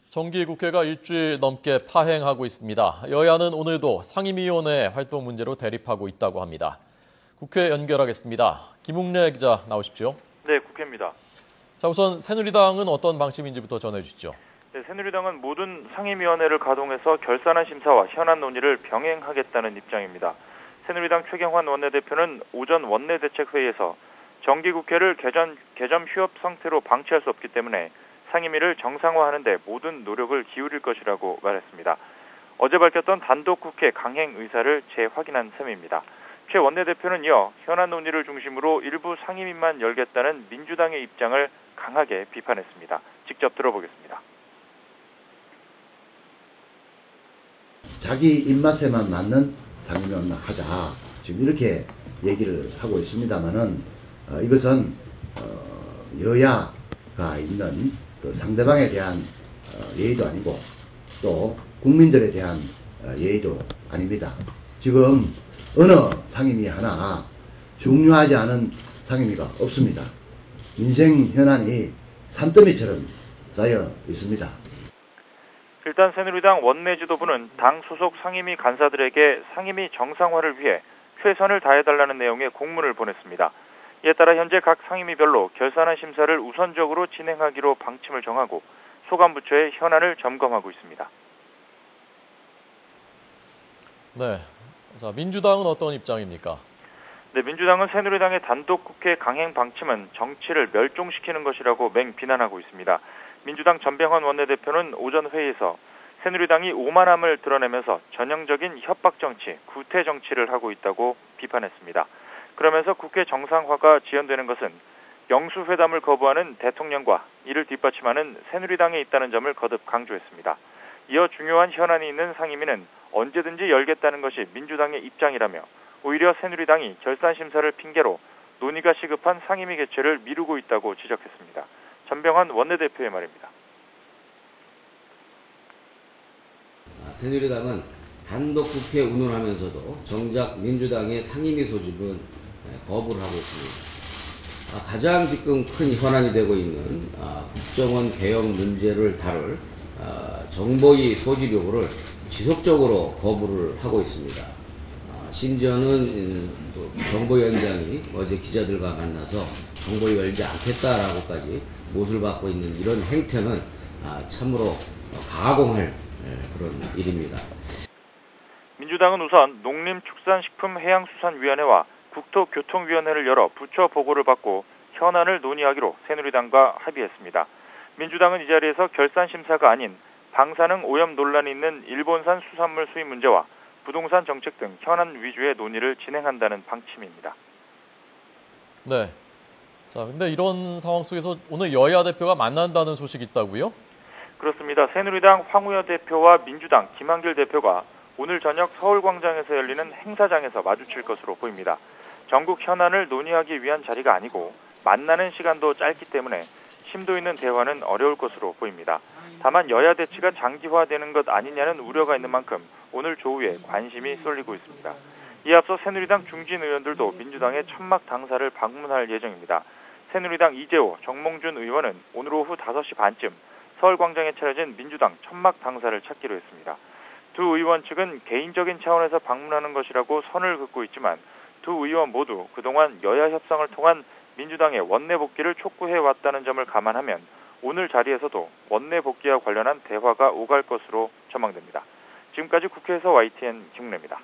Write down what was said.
정기국회가 일주일 넘게 파행하고 있습니다. 여야는 오늘도 상임위원회 활동 문제로 대립하고 있다고 합니다. 국회 연결하겠습니다. 김웅래 기자 나오십시오. 네, 국회입니다. 자, 우선 새누리당은 어떤 방침인지부터 전해주시죠. 네, 새누리당은 모든 상임위원회를 가동해서 결산안 심사와 현안 논의를 병행하겠다는 입장입니다. 새누리당 최경환 원내대표는 오전 원내대책회의에서 정기국회를 개점 휴업 상태로 방치할 수 없기 때문에 상임위를 정상화하는 데 모든 노력을 기울일 것이라고 말했습니다. 어제 밝혔던 단독 국회 강행 의사를 재확인한 셈입니다. 최 원내대표는 이어 현안 논의를 중심으로 일부 상임위만 열겠다는 민주당의 입장을 강하게 비판했습니다. 직접 들어보겠습니다. 자기 입맛에만 맞는 상임위원회만 하자. 지금 이렇게 얘기를 하고 있습니다만은 이것은 여야가 있는 그 상대방에 대한 예의도 아니고 또 국민들에 대한 예의도 아닙니다. 지금 어느 상임위 하나 중요하지 않은 상임위가 없습니다. 민생 현안이 산더미처럼 쌓여 있습니다. 일단 새누리당 원내 지도부는 당 소속 상임위 간사들에게 상임위 정상화를 위해 최선을 다해달라는 내용의 공문을 보냈습니다. 이에 따라 현재 각 상임위별로 결산안 심사를 우선적으로 진행하기로 방침을 정하고 소관부처의 현안을 점검하고 있습니다. 네, 자, 민주당은 어떤 입장입니까? 네, 민주당은 새누리당의 단독 국회 강행 방침은 정치를 멸종시키는 것이라고 맹비난하고 있습니다. 민주당 전병헌 원내대표는 오전 회의에서 새누리당이 오만함을 드러내면서 전형적인 협박 정치, 구태 정치를 하고 있다고 비판했습니다. 그러면서 국회 정상화가 지연되는 것은 영수회담을 거부하는 대통령과 이를 뒷받침하는 새누리당에 있다는 점을 거듭 강조했습니다. 이어 중요한 현안이 있는 상임위는 언제든지 열겠다는 것이 민주당의 입장이라며 오히려 새누리당이 결산심사를 핑계로 논의가 시급한 상임위 개최를 미루고 있다고 지적했습니다. 전병헌 원내대표의 말입니다. 새누리당은 단독 국회 운운하면서도 정작 민주당의 상임위 소집은 거부를 하고 있습니다. 가장 지금 큰 현안이 되고 있는 국정원 개혁 문제를 다룰 정보위 소집 요구를 지속적으로 거부를 하고 있습니다. 심지어는 정보위원장이 어제 기자들과 만나서 정보위 열지 않겠다라고까지 못을 받고 있는 이런 행태는 참으로 가공할 그런 일입니다. 민주당은 우선 농림축산식품해양수산위원회와 국토교통위원회를 열어 부처 보고를 받고 현안을 논의하기로 새누리당과 합의했습니다. 민주당은 이 자리에서 결산심사가 아닌 방사능 오염 논란이 있는 일본산 수산물 수입 문제와 부동산 정책 등 현안 위주의 논의를 진행한다는 방침입니다. 네. 자, 근데 이런 상황 속에서 오늘 여야 대표가 만난다는 소식이 있다고요? 그렇습니다. 새누리당 황우여 대표와 민주당 김한길 대표가 오늘 저녁 서울광장에서 열리는 행사장에서 마주칠 것으로 보입니다. 전국 현안을 논의하기 위한 자리가 아니고 만나는 시간도 짧기 때문에 심도 있는 대화는 어려울 것으로 보입니다. 다만 여야 대치가 장기화되는 것 아니냐는 우려가 있는 만큼 오늘 조우에 관심이 쏠리고 있습니다. 이에 앞서 새누리당 중진 의원들도 민주당의 천막 당사를 방문할 예정입니다. 새누리당 이재호, 정몽준 의원은 오늘 오후 5시 반쯤 서울광장에 차려진 민주당 천막 당사를 찾기로 했습니다. 두 의원 측은 개인적인 차원에서 방문하는 것이라고 선을 긋고 있지만 두 의원 모두 그동안 여야 협상을 통한 민주당의 원내 복귀를 촉구해왔다는 점을 감안하면 오늘 자리에서도 원내 복귀와 관련한 대화가 오갈 것으로 전망됩니다. 지금까지 국회에서 YTN 김웅래입니다.